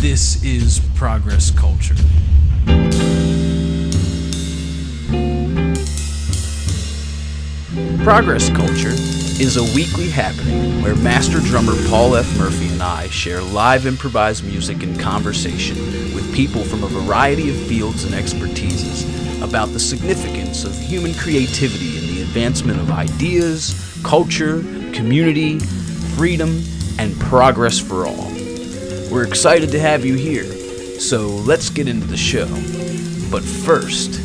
This is Progress Culture. Progress Culture is a weekly happening where master drummer Paul F. Murphy and I share live improvised music and conversation with people from a variety of fields and expertises about the significance of human creativity in the advancement of ideas, culture, community, freedom, and progress for all. We're excited to have you here, so let's get into the show. But first,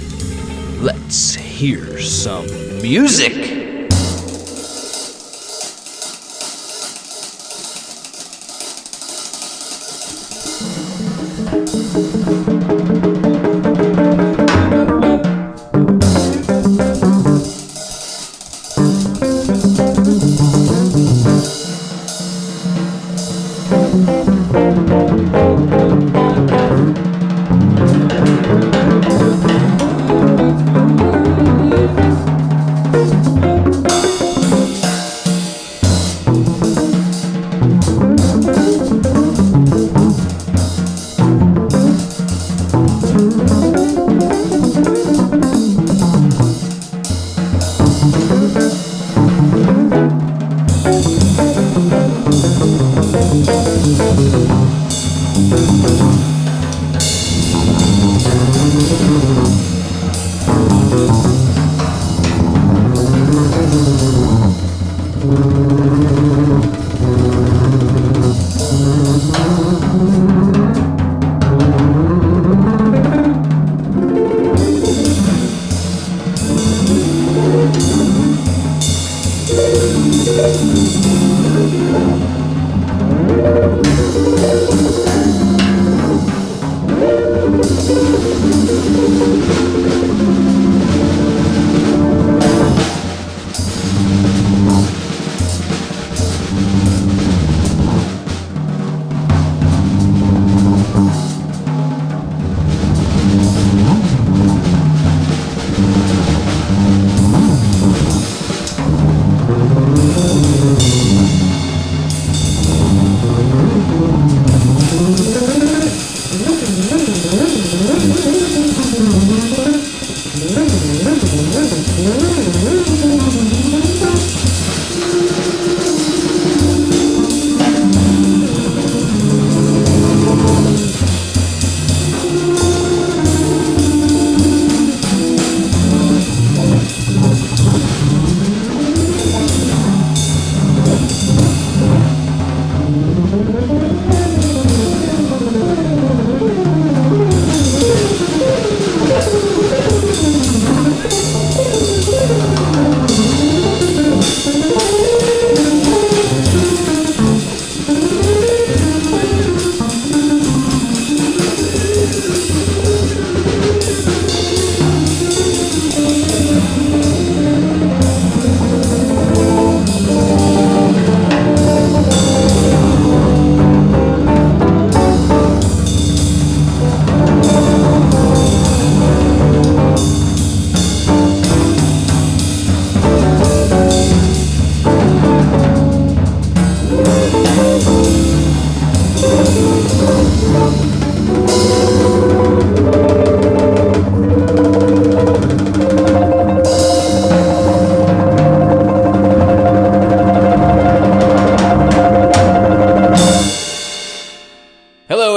let's hear some music.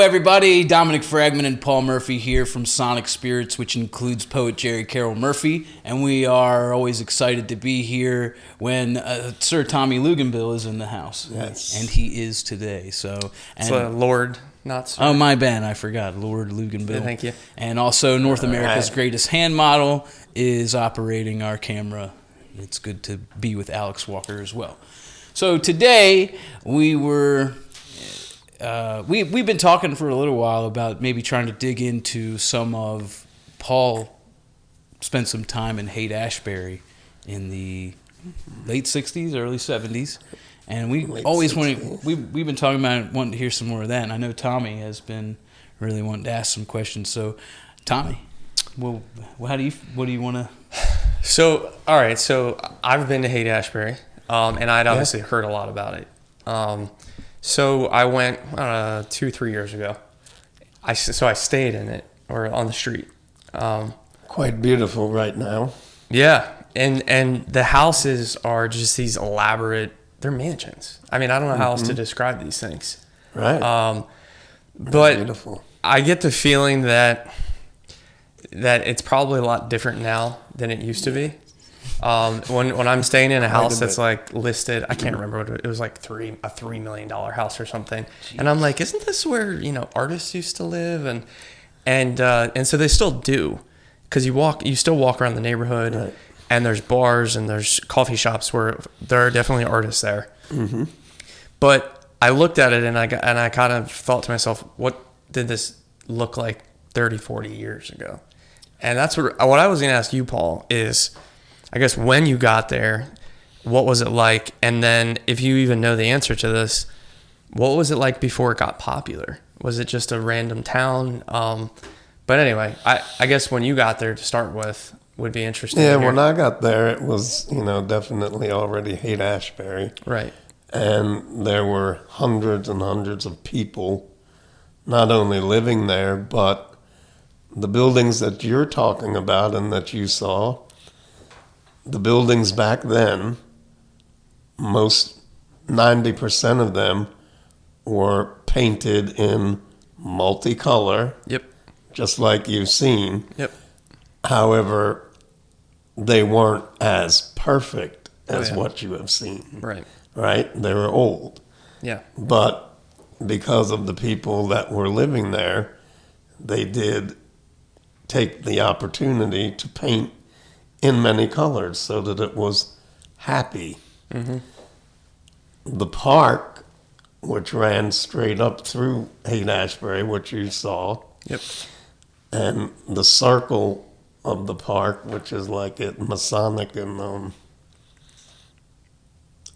Everybody, Dominic Fragman and Paul Murphy here from Sonic Spirits, which includes poet Jere Carroll Murphy, and we are always excited to be here when Sir Tommy Luganville is in the house. Yes, and he is today. So, Lord, not Sir. Oh, my bad, I forgot, Lord Luganville. Yeah, thank you. And also, North America's greatest hand model is operating our camera. It's good to be with Alex Walker as well. So today we've been talking for a little while about maybe trying to dig into some of Paul spent some time in Haight-Ashbury in the late 60s, early 70s. And we've been talking about wanting to hear some more of that. And I know Tommy has been really wanting to ask some questions. So Tommy, well, what do you want to? So, all right. So I've been to Haight-Ashbury, and I'd obviously heard a lot about it. So I went 2-3 years ago, So I stayed in it, or on the street. Quite beautiful right now. Yeah, and the houses are just these elaborate. They're mansions. I mean, I don't know how else to describe these things. Right. But Beautiful. I get the feeling that it's probably a lot different now than it used to be. When I'm staying in a house that's like listed, I can't remember what it was, like a $3 million house or something. Jeez. And I'm like, isn't this where, artists used to live? And so they still do, because you still walk around the neighborhood, right, and there's bars and there's coffee shops where there are definitely artists there. Mm-hmm. But I looked at it and I kind of thought to myself, what did this look like 30, 40 years ago? And that's what I was going to ask you, Paul, is, I guess, when you got there, what was it like? And then if you even know the answer to this, what was it like before it got popular? Was it just a random town? But anyway, I guess when you got there to start with would be interesting. Yeah, when I got there, it was, definitely already Haight-Ashbury. Right. And there were hundreds and hundreds of people not only living there, but the buildings that you're talking about and that you saw, the buildings back then, most 90% of them were painted in multicolor. Yep. Just like you've seen. Yep. However, they weren't as perfect as what you have seen. Right. Right? They were old. Yeah. But because of the people that were living there, they did take the opportunity to paint in many colors so that it was happy. Mm-hmm. The park, which ran straight up through Haight-Ashbury, which you saw, yep, and the circle of the park, which is like at Masonic and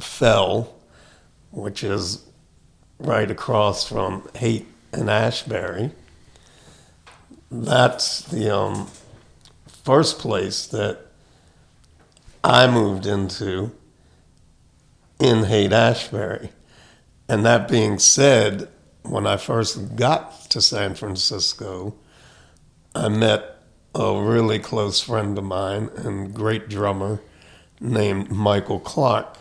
Fell, which is right across from Haight and Ashbury. That's the first place that I moved into in Haight-Ashbury. And that being said, when I first got to San Francisco, I met a really close friend of mine and great drummer named Michael Clark.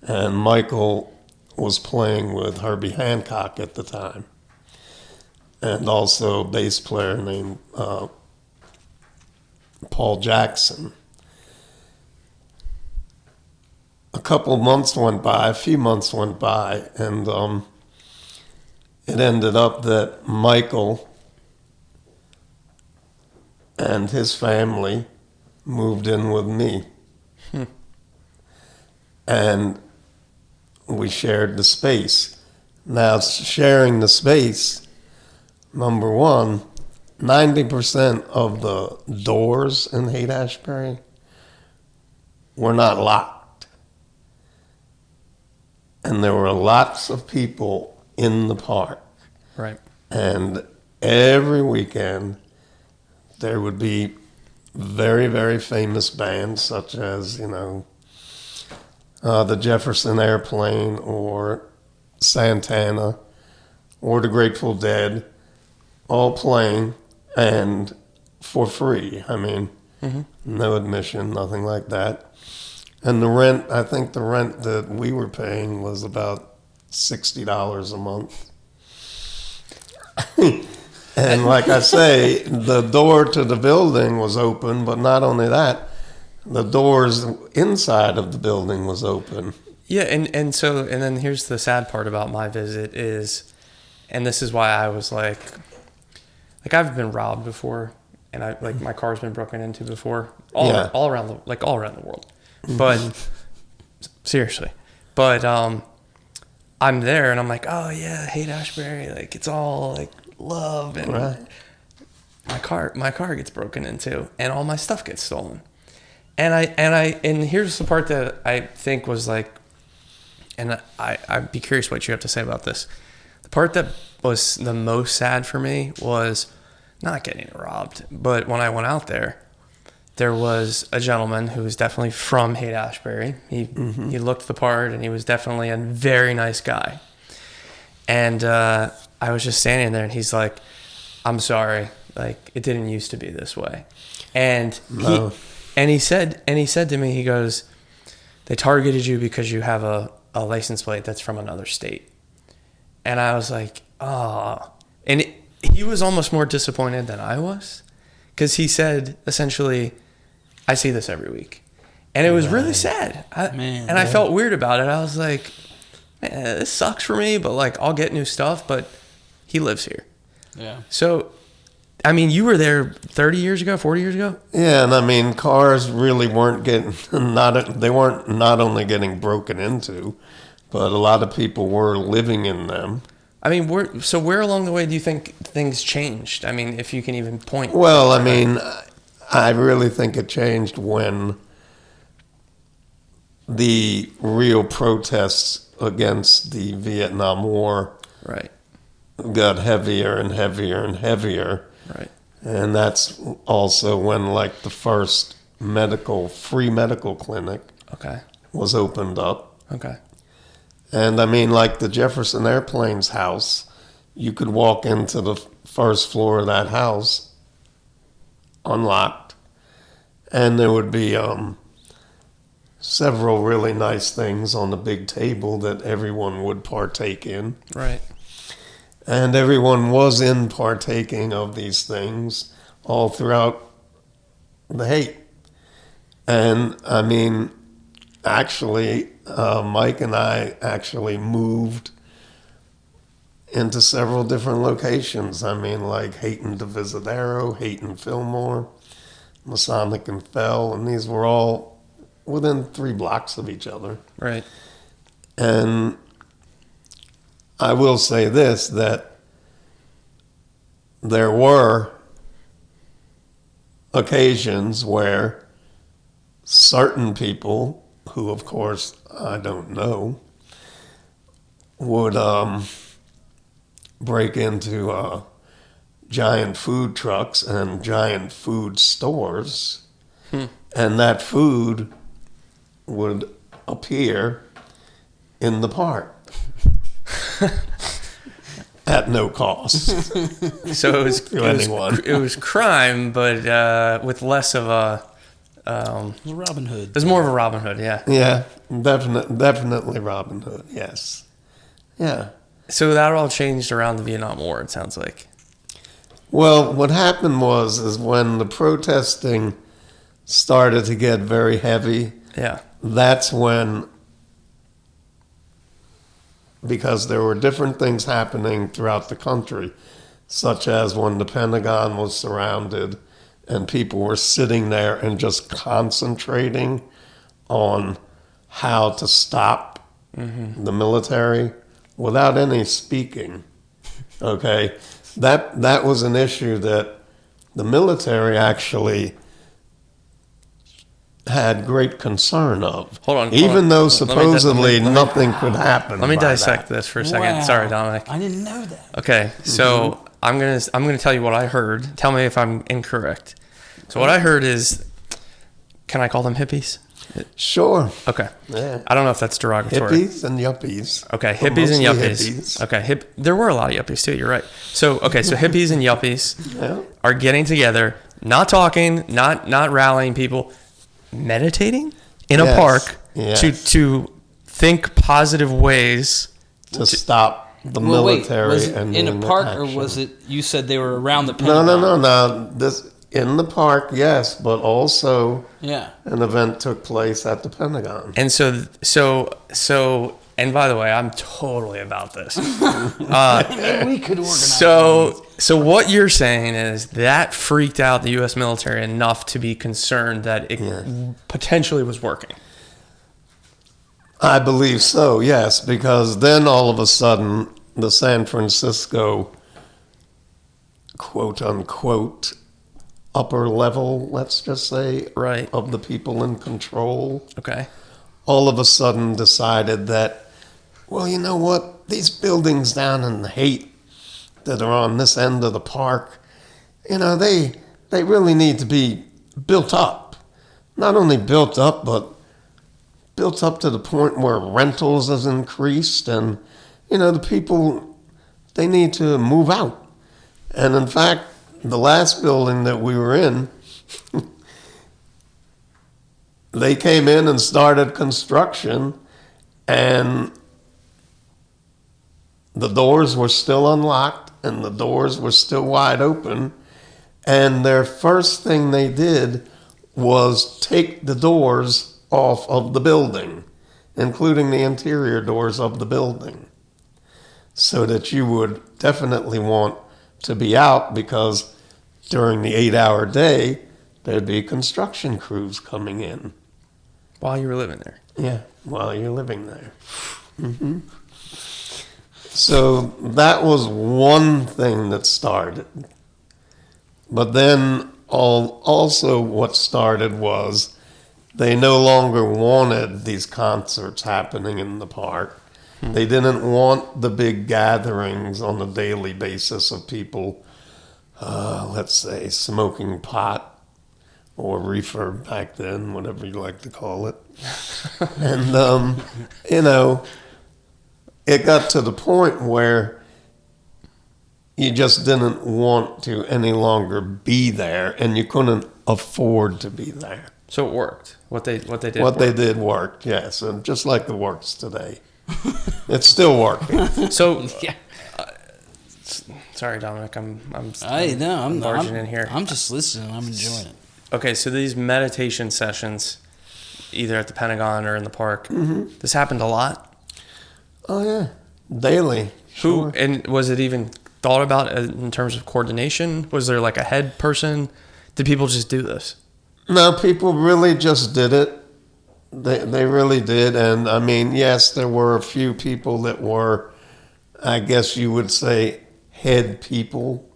And Michael was playing with Herbie Hancock at the time. And also a bass player named Paul Jackson. A few months went by, and it ended up that Michael and his family moved in with me. And we shared the space. Now, sharing the space, number one, 90% of the doors in Haight-Ashbury were not locked. And there were lots of people in the park. Right. And every weekend, there would be very, very famous bands such as, the Jefferson Airplane or Santana or the Grateful Dead, all playing and for free. I mean, no admission, nothing like that. And I think the rent that we were paying was about $60 a month. And like I say, the door to the building was open, but not only that, the doors inside of the building was open. Yeah, and then here's the sad part about my visit is, and this is why I was like I've been robbed before, and my car's been broken into before, all around the world. But seriously, I'm there and I'm like, oh yeah, Haight-Ashbury, like it's all like love, and right. my car gets broken into and all my stuff gets stolen. And here's the part that I think was like, and I'd be curious what you have to say about this. The part that was the most sad for me was not getting robbed, but when I went out there was a gentleman who was definitely from Haight-Ashbury. He looked the part, and he was definitely a very nice guy. And I was just standing there, and he's like, I'm sorry. Like, it didn't used to be this way. And No. he said to me, he goes, they targeted you because you have a license plate that's from another state. And I was like, oh. And he was almost more disappointed than I was, because he said, essentially, I see this every week. And it was really sad. I felt weird about it. I was like, man, this sucks for me, but like, I'll get new stuff, but he lives here. Yeah. So, I mean, you were there 30 years ago, 40 years ago? Yeah, and I mean, cars really weren't getting, they weren't not only getting broken into, but a lot of people were living in them. I mean, where along the way do you think things changed? I mean, if you can even point. Well, I mean, I really think it changed when the real protests against the Vietnam War Right. got heavier and heavier and heavier. Right. And that's also when, like, the first free medical clinic Okay. was opened up. Okay. And I mean, like the Jefferson Airplanes house, you could walk into the first floor of that house unlocked, and there would be several really nice things on the big table that everyone would partake in. Right. And everyone was in partaking of these things all throughout the hate. And I mean, actually, Mike and I actually moved into several different locations. I mean, like Hayton Divisadero, Hayton Fillmore, Masonic and Fell, and these were all within 3 blocks of each other. Right. And I will say this, that there were occasions where certain people, who of course I don't know, would break into giant food trucks and giant food stores, and that food would appear in the park at no cost. So anyone. it was crime, but with less of a. Robin Hood. It was more of a Robin Hood, yeah. Yeah, definitely Robin Hood. Yes, yeah. So that all changed around the Vietnam War, it sounds like. Well, what happened is when the protesting started to get very heavy, Yeah. that's when, because there were different things happening throughout the country, such as when the Pentagon was surrounded and people were sitting there and just concentrating on how to stop the military without any speaking. Okay, that was an issue that the military actually had great concern of. Hold on. Even though Let supposedly me nothing could happen. Let me by dissect that. this for a second. Wow. Sorry, Dominic. I didn't know that. Okay, so I'm gonna tell you what I heard. Tell me if I'm incorrect. So what I heard is, can I call them hippies? Sure. Okay. Yeah. I don't know if that's derogatory. Hippies and yuppies. Okay, But hippies and mostly yuppies. hippies. Okay, there were a lot of yuppies too. You're right. So hippies and yuppies Yeah. are getting together, not talking, not rallying people, meditating in a Yes, park yes. to think positive ways. To stop the Well, wait, military was it and in a doing park, action. or was it? You said they were around the No, Pentagon. no. This in the park, yes, but also Yeah. an event took place at the Pentagon. And so, and by the way, I'm totally about this. Maybe we could organize. So what you're saying is that freaked out the U.S. military enough to be concerned that it potentially was working. I believe so, yes, because then all of a sudden the San Francisco quote unquote upper level, let's just say, Right. of the people in control, Okay. all of a sudden decided that, well, you know what, these buildings down in Haight that are on this end of the park, you know, they really need to be built up. Not only built up, but built up to the point where rentals has increased, and, you know, the people, they need to move out. And in fact, the last building that we were in, they came in and started construction, and the doors were still unlocked and the doors were still wide open. And their first thing they did was take the doors off of the building, including the interior doors of the building, so that you would definitely want to be out, because during the 8-hour day, there'd be construction crews coming in. While you were living there? Yeah, while you're living there. Mm-hmm. So that was one thing that started. But then also what started was they no longer wanted these concerts happening in the park. They didn't want the big gatherings on a daily basis of people, let's say, smoking pot or reefer back then, whatever you like to call it. And, it got to the point where you just didn't want to any longer be there, and you couldn't afford to be there. So it worked. What they did. They did worked, yes, and just like it works today, it's still working. So, Yeah. Sorry, Dominic, I'm I'm barging in here. I'm just listening. I'm enjoying it. Okay, so these meditation sessions, either at the Pentagon or in the park, this happened a lot. Oh yeah, daily. Sure. And was it even thought about in terms of coordination? Was there like a head person? Did people just do this? No, people really just did it. They really did. And I mean, yes, there were a few people that were, I guess you would say, head people,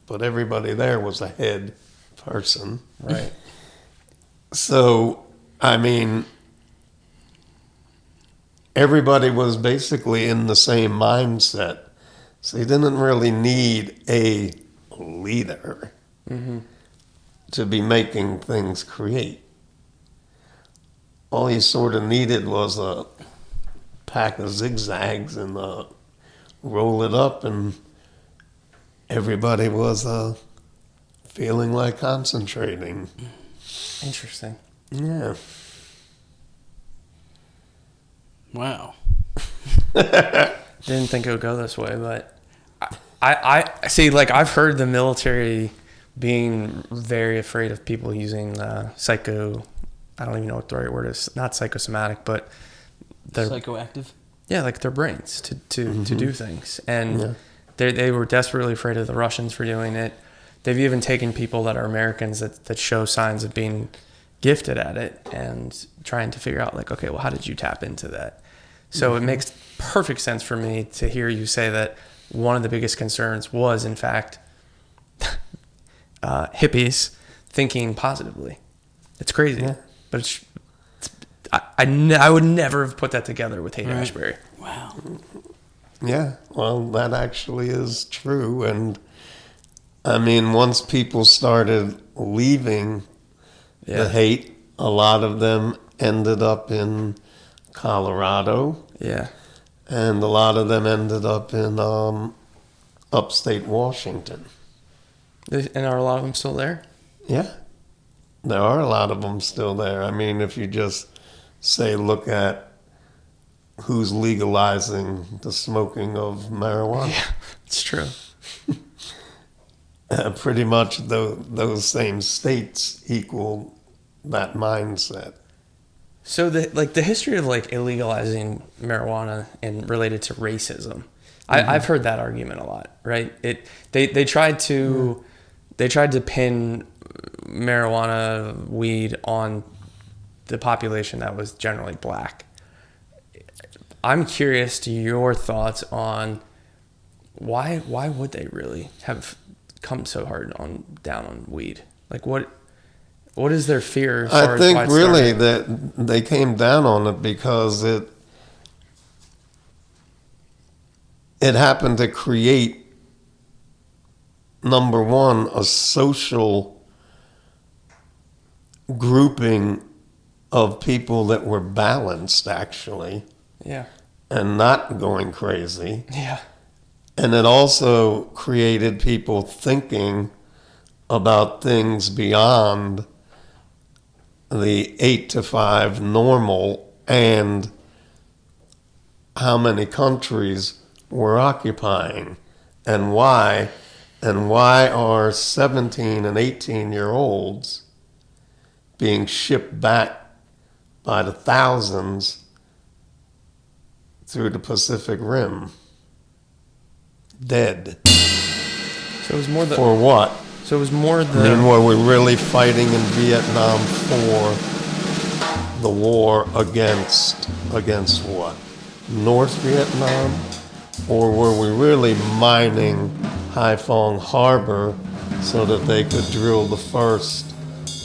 but everybody there was a head person. Right. So, I mean, everybody was basically in the same mindset. So you didn't really need a leader to be making things create. All you sort of needed was a pack of zigzags and roll it up, and everybody was feeling like concentrating. Interesting. Yeah. Wow. Didn't think it would go this way, but I see, like, I've heard the military being very afraid of people using I don't even know what the right word is, not psychosomatic, but Psychoactive? Yeah, like their brains to do things. And they were desperately afraid of the Russians for doing it. They've even taken people that are Americans that show signs of being gifted at it and trying to figure out, like, okay, well, how did you tap into that? So it makes perfect sense for me to hear you say that one of the biggest concerns was, in fact, hippies thinking positively. It's crazy, but I would never have put that together with Haight-Ashbury. Wow. Yeah, well, that actually is true. And I mean, once people started leaving the Haight, a lot of them ended up in Colorado. Yeah. And a lot of them ended up in upstate Washington. And are a lot of them still there? Yeah, there are a lot of them still there. I mean, if you just say, look at who's legalizing the smoking of marijuana. Yeah, it's true. Pretty much those same states equal that mindset. So the history of, like, illegalizing marijuana and related to racism, I've heard that argument a lot, right? They tried to pin marijuana, weed on the population that was generally black. I'm curious to your thoughts on why would they really have come so hard down on weed? Like, what is their fear? I think really that they came down on it because it happened to create, number one, a social grouping of people that were balanced, actually. Yeah. And not going crazy. Yeah. And it also created people thinking about things beyond the 8 to 5 normal and how many countries we're occupying and why are 17 and 18-year-olds being shipped back by the thousands through the Pacific Rim, dead. So it was more the For what? So it was more the. I mean, were we really fighting in Vietnam for the war against what? North Vietnam? Or were we really mining Haiphong Harbor so that they could drill the first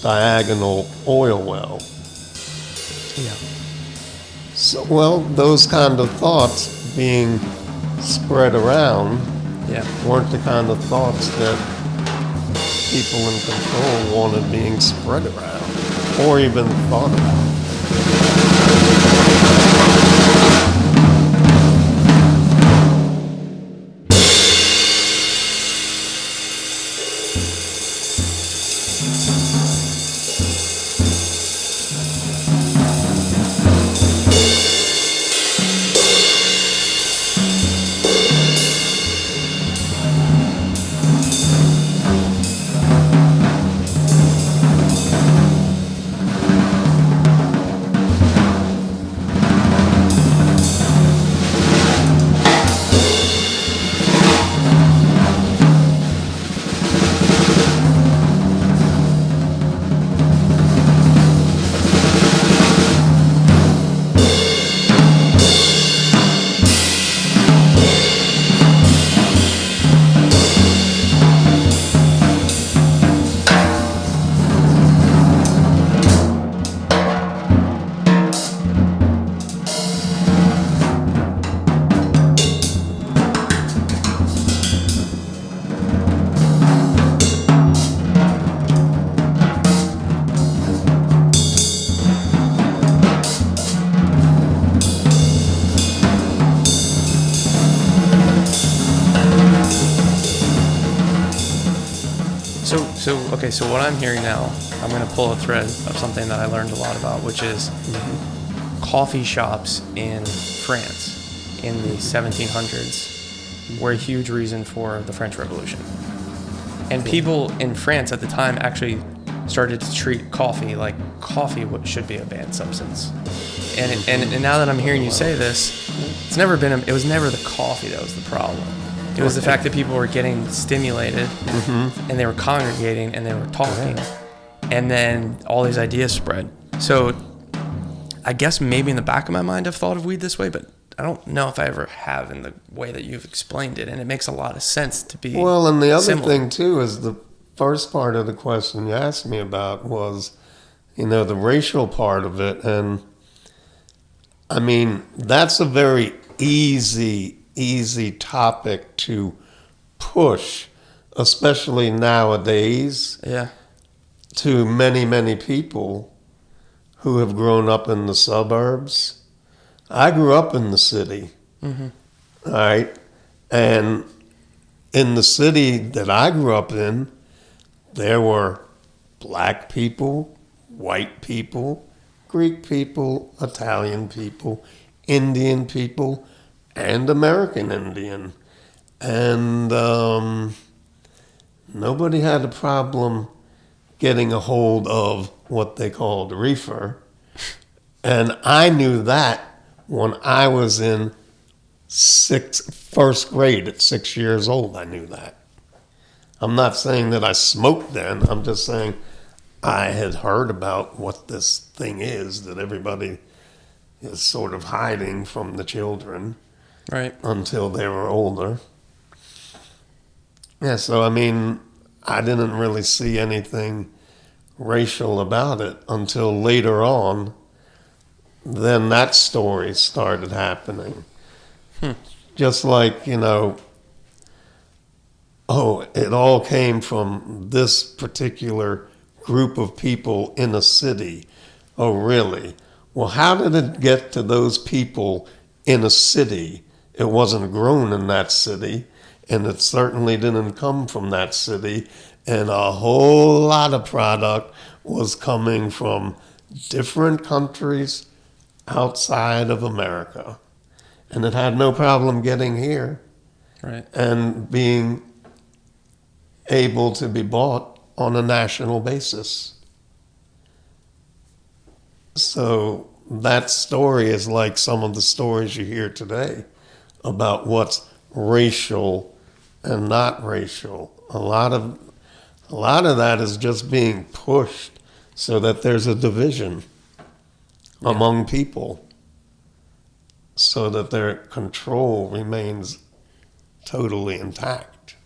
diagonal oil well? Yeah. So, well, those kind of thoughts being spread around Yeah. weren't the kind of thoughts that people in control wanted being spread around or even thought about. Okay, so what I'm hearing now, I'm going to pull a thread of something that I learned a lot about, which is coffee shops in France in the 1700s were a huge reason for the French Revolution. And people in France at the time actually started to treat coffee like coffee should be a banned substance. And now that I'm hearing you say this, it was never the coffee that was the problem. It was the fact that people were getting stimulated and they were congregating and they were talking, and then all these ideas spread. So I guess maybe in the back of my mind I've thought of weed this way, but I don't know if I ever have in the way that you've explained it, and it makes a lot of sense to be Well, and the other similar. thing too is the first part of the question you asked me about was, the racial part of it, and I mean, that's a very easy topic to push, especially nowadays, to many people who have grown up in the suburbs. I grew up in the city, all right? And in the city that I grew up in, there were black people, white people, Greek people, Italian people, Indian people, and American Indian. And nobody had a problem getting a hold of what they called reefer. And I knew that when I was in first grade at 6 years old. I knew that. I'm not saying that I smoked then. I'm just saying I had heard about what this thing is that everybody is sort of hiding from the children. Right. Until they were older. Yeah, so I mean, I didn't really see anything racial about it until later on. Then that story started happening. Just like, it all came from this particular group of people in a city. Oh, really? Well, how did it get to those people in a city? It wasn't grown in that city. and it certainly didn't come from that city. And a whole lot of product was coming from different countries outside of America. And it had no problem getting here Right. and being able to be bought on a national basis. So that story is like some of the stories you hear today about what's racial and not racial. A lot of that is just being pushed so that there's a division among people, so that their control remains totally intact.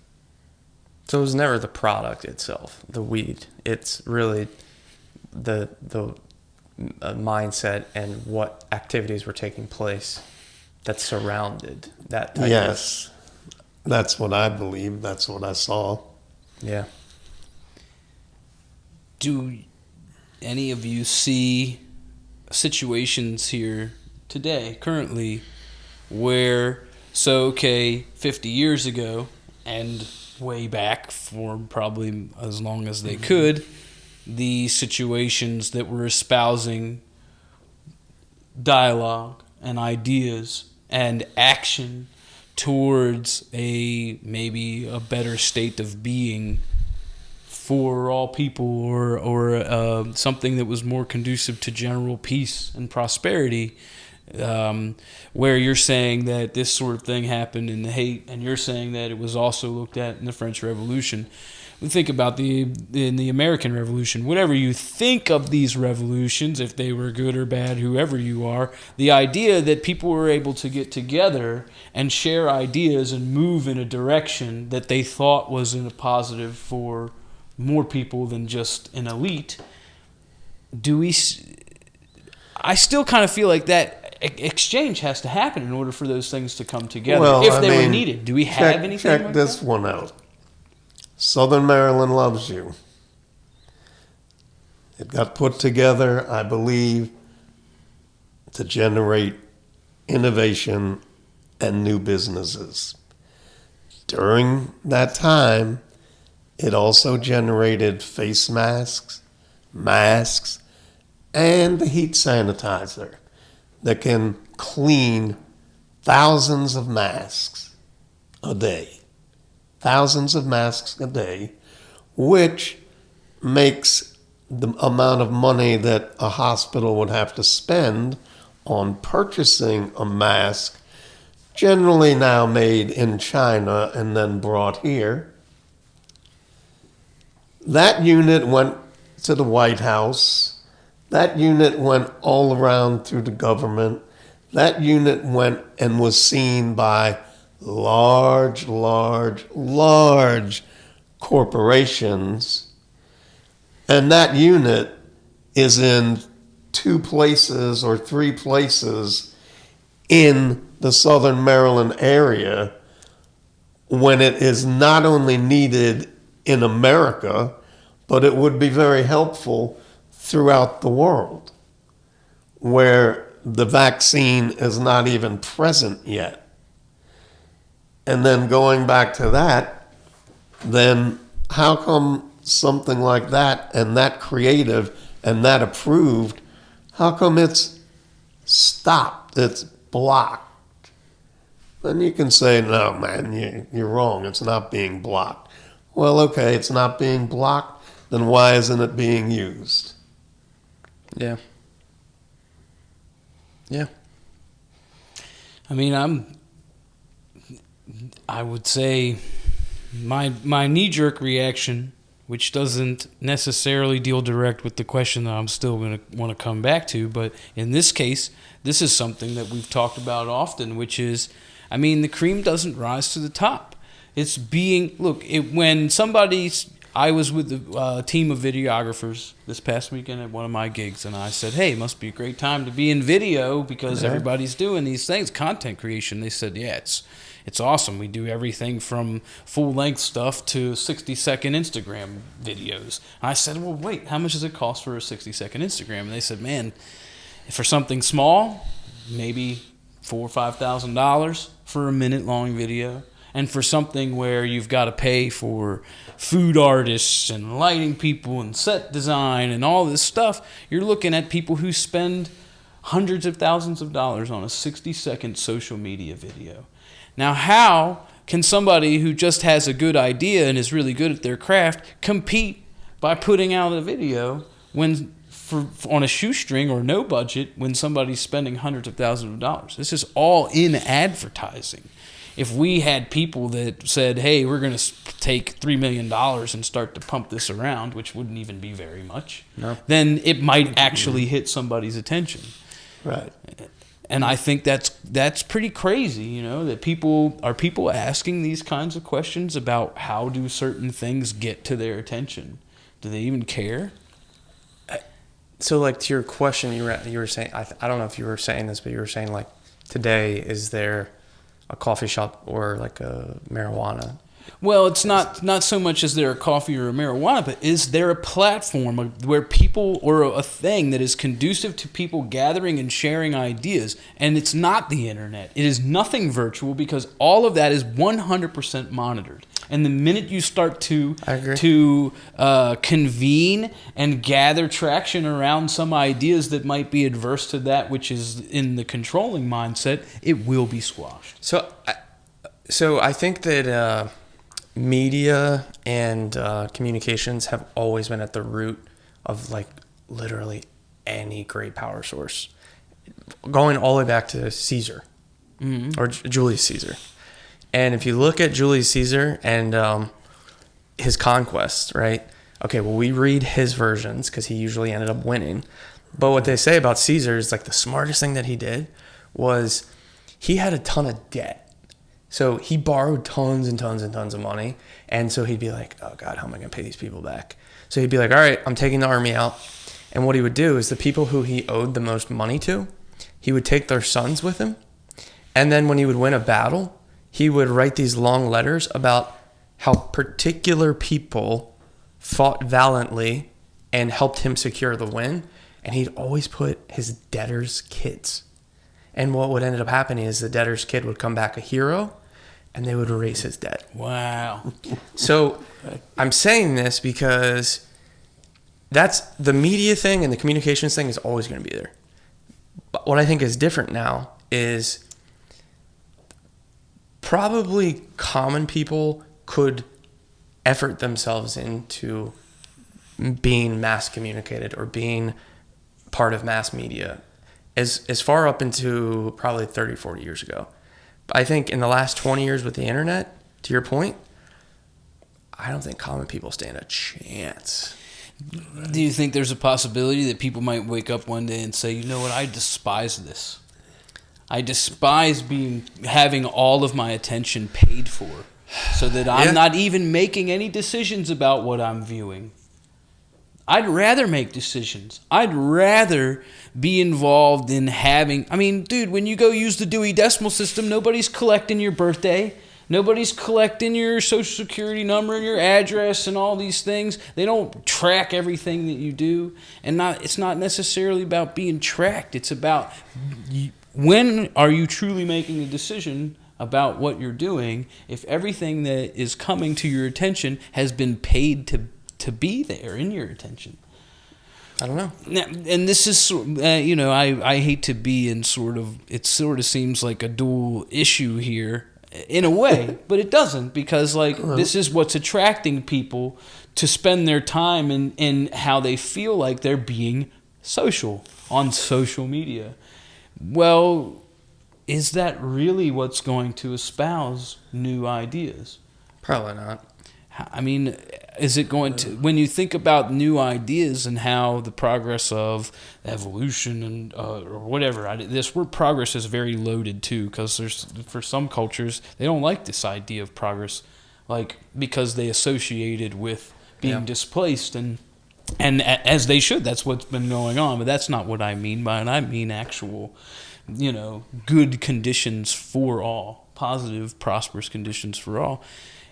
So it was never the product itself, the weed. It's really the mindset and what activities were taking place that surrounded that type Yes, that's what I believe. That's what I saw. Yeah. Do any of you see situations here today, currently, where, 50 years ago, and way back for probably as long as they could, the situations that were espousing dialogue and ideas and action towards maybe a better state of being for all people, or something that was more conducive to general peace and prosperity, where you're saying that this sort of thing happened in the hate, and you're saying that it was also looked at in the French Revolution. We think about in the American Revolution. Whatever you think of these revolutions, if they were good or bad, whoever you are, the idea that people were able to get together and share ideas and move in a direction that they thought was in a positive for more people than just an elite. I still kind of feel like that exchange has to happen in order for those things to come together, if they were needed. Do we have anything check like this that? one out. Southern Maryland Loves You. It got put together, I believe, to generate innovation and new businesses. During that time, it also generated face masks, and the heat sanitizer that can clean thousands of masks a day. Thousands of masks a day, which makes the amount of money that a hospital would have to spend on purchasing a mask, generally now made in China and then brought here. That unit went to the White House. That unit went all around through the government. That unit went and was seen by large corporations. And that unit is in 2 places or 3 places in the Southern Maryland area when it is not only needed in America, but it would be very helpful throughout the world where the vaccine is not even present yet. And then going back to that, then how come something like that and that creative and that approved, how come it's stopped, it's blocked? Then you can say, no, man, you're wrong, it's not being blocked. Well, okay, it's not being blocked, then why isn't it being used? Yeah. Yeah. I mean, I would say my knee-jerk reaction, which doesn't necessarily deal direct with the question that I'm still going to want to come back to, but in this case, this is something that we've talked about often, which is, I mean, the cream doesn't rise to the top. It's I was with a team of videographers this past weekend at one of my gigs, and I said, hey, it must be a great time to be in video because everybody's doing these things, content creation. They said, yeah, it's awesome. We do everything from full-length stuff to 60-second Instagram videos. And I said, well, wait, how much does it cost for a 60-second Instagram? And they said, man, for something small, maybe $4,000 or $5,000 for a minute-long video. And for something where you've got to pay for food artists and lighting people and set design and all this stuff, you're looking at people who spend hundreds of thousands of dollars on a 60-second social media video. Now, how can somebody who just has a good idea and is really good at their craft compete by putting out a video when on a shoestring or no budget when somebody's spending hundreds of thousands of dollars? This is all in advertising. If we had people that said, hey, we're going to take $3 million and start to pump this around, which wouldn't even be very much, then it might actually hit somebody's attention. Right. And I think that's pretty crazy, that people asking these kinds of questions about how do certain things get to their attention. Do they even care? So, like, to your question, you were saying, I don't know if you were saying this, but you were saying, like, today, is there a coffee shop or, like, a marijuana? Well, it's not so much is there a coffee or a marijuana, but is there a platform where people, or a thing that is conducive to people gathering and sharing ideas? And it's not the internet. It is nothing virtual, because all of that is 100% monitored. And the minute you start to convene and gather traction around some ideas that might be adverse to that which is in the controlling mindset, it will be squashed. So I think that media and communications have always been at the root of, like, literally any great power source, going all the way back to Caesar, or Julius Caesar. And if you look at Julius Caesar and his conquests, right? Okay, well, we read his versions because he usually ended up winning. But what they say about Caesar is, like, the smartest thing that he did was he had a ton of debt. So he borrowed tons and tons and tons of money. And so he'd be like, oh, God, how am I going to pay these people back? So he'd be like, all right, I'm taking the army out. And what he would do is the people who he owed the most money to, he would take their sons with him. And then when he would win a battle, he would write these long letters about how particular people fought valiantly and helped him secure the win. And he'd always put his debtors' kids. And what would end up happening is the debtor's kid would come back a hero, and they would erase his debt. Wow. So I'm saying this because that's the media thing and the communications thing is always going to be there. But what I think is different now is probably common people could effort themselves into being mass communicated or being part of mass media as far up into probably 30, 40 years ago. I think in the last 20 years with the internet, to your point, I don't think common people stand a chance. Do you think there's a possibility that people might wake up one day and say, you know what, I despise this. I despise having all of my attention paid for so that I'm not even making any decisions about what I'm viewing. I'd rather make decisions. I'd rather be involved in having... I mean, dude, when you go use the Dewey Decimal System, nobody's collecting your birthday. Nobody's collecting your social security number and your address and all these things. They don't track everything that you do. And it's not necessarily about being tracked. It's about when are you truly making a decision about what you're doing if everything that is coming to your attention has been paid to be there in your attention. I don't know. Now, and this is, I hate to be in it sort of seems like a dual issue here in a way, but it doesn't, because this is what's attracting people to spend their time in how they feel like they're being social on social media. Well, is that really what's going to espouse new ideas? Probably not. I mean, is it going to, when you think about new ideas and how the progress of evolution and or whatever, this word progress is very loaded too, because for some cultures they don't like this idea of progress, because they associate it with being displaced and as they should. That's what's been going on, but that's not what I mean by it. I mean actual, good conditions for all, positive, prosperous conditions for all.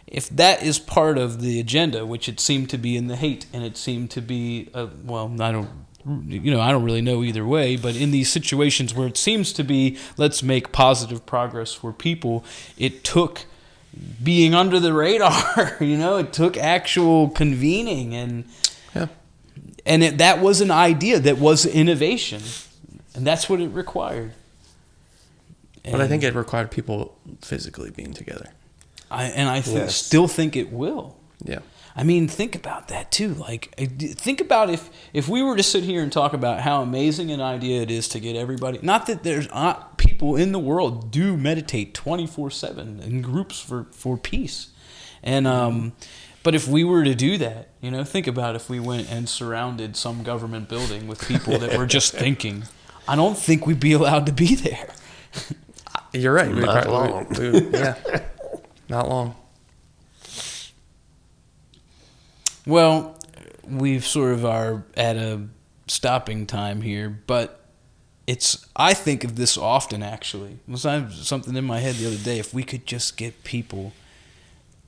If that is part of the agenda, which it seemed to be in the hate, and it seemed to be, I don't really know either way, but in these situations where it seems to be, let's make positive progress for people, it took being under the radar. It took actual convening, and that was an idea, that was innovation, and that's what it required. But I think it required people physically being together. I still think it will. Yeah. I mean, think about that too. Like, think about if we were to sit here and talk about how amazing an idea it is to get everybody. Not that there's not people in the world do meditate 24/7 in groups for peace, and but if we were to do that, think about if we went and surrounded some government building with people that were just thinking. I don't think we'd be allowed to be there. You're right. Not long. Not long. Well, we've sort of are at a stopping time here, but I think of this often, actually. It was something in my head the other day. If we could just get people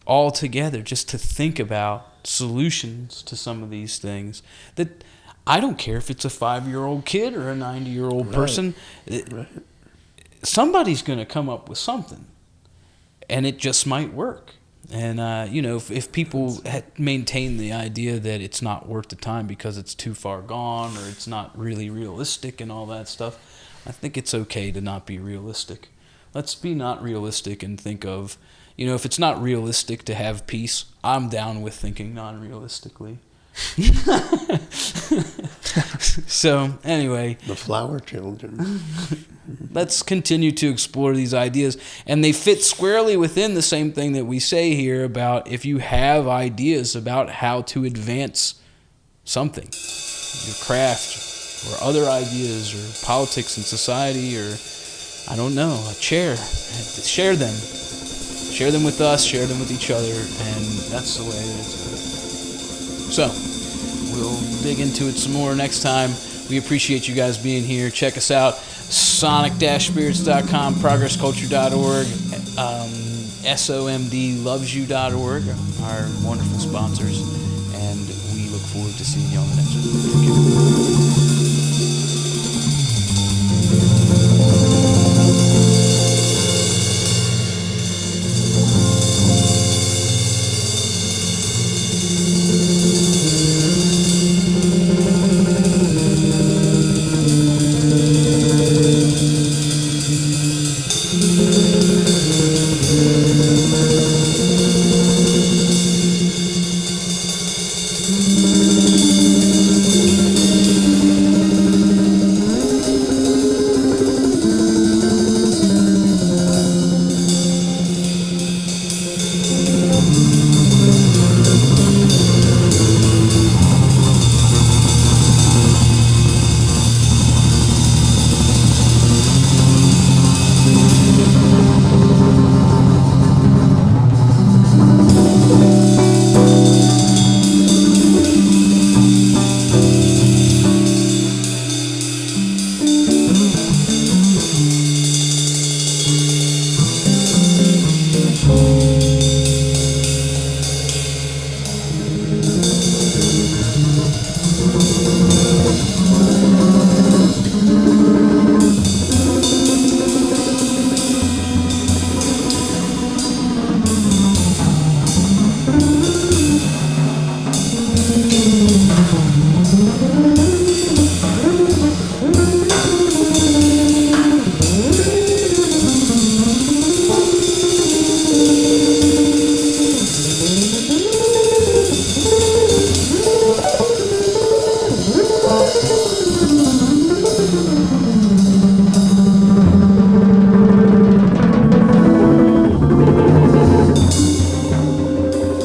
all together just to think about solutions to some of these things, that I don't care if it's a 5-year-old kid or a 90-year-old person. Right. Somebody's going to come up with something, and it just might work. And, if people maintain the idea that it's not worth the time because it's too far gone or it's not really realistic and all that stuff, I think it's okay to not be realistic. Let's be not realistic and think of, if it's not realistic to have peace, I'm down with thinking non-realistically. So, anyway. The flower children. Let's continue to explore these ideas. And they fit squarely within the same thing that we say here about if you have ideas about how to advance something, your craft, or other ideas, or politics and society, or, I don't know, a chair. Share them. Share them with us, share them with each other, and that's the way it is. So, we'll dig into it some more next time. We appreciate you guys being here. Check us out, sonic-spirits.com, progressculture.org, somdlovesyou.org, our wonderful sponsors, and we look forward to seeing you on the next one. Take care.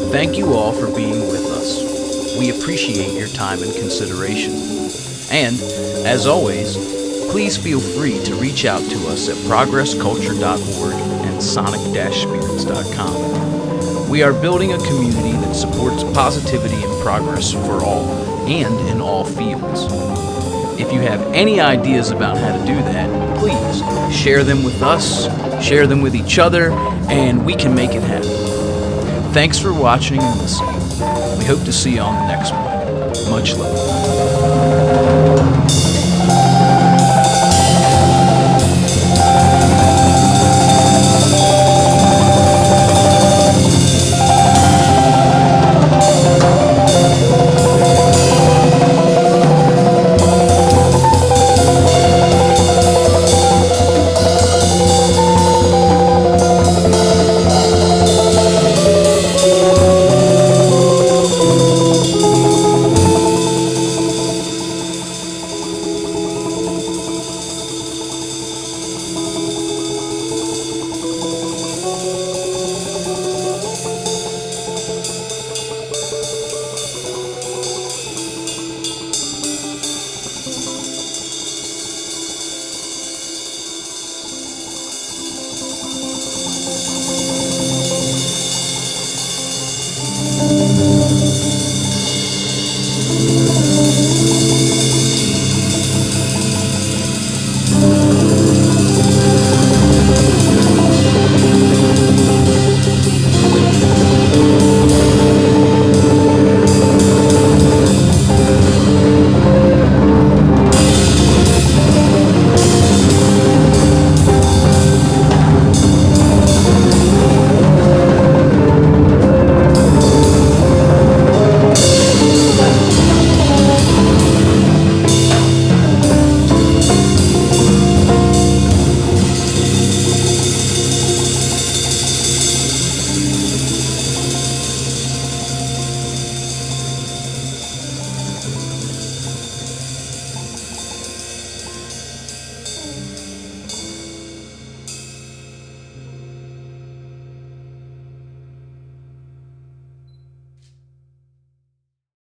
Thank you all for being with us. We appreciate your time and consideration. And, as always, please feel free to reach out to us at progressculture.org and sonic-spirits.com. We are building a community that supports positivity and progress for all, and in all fields. If you have any ideas about how to do that, please share them with us, share them with each other, and we can make it happen. Thanks for watching and listening. We hope to see you on the next one. Much love.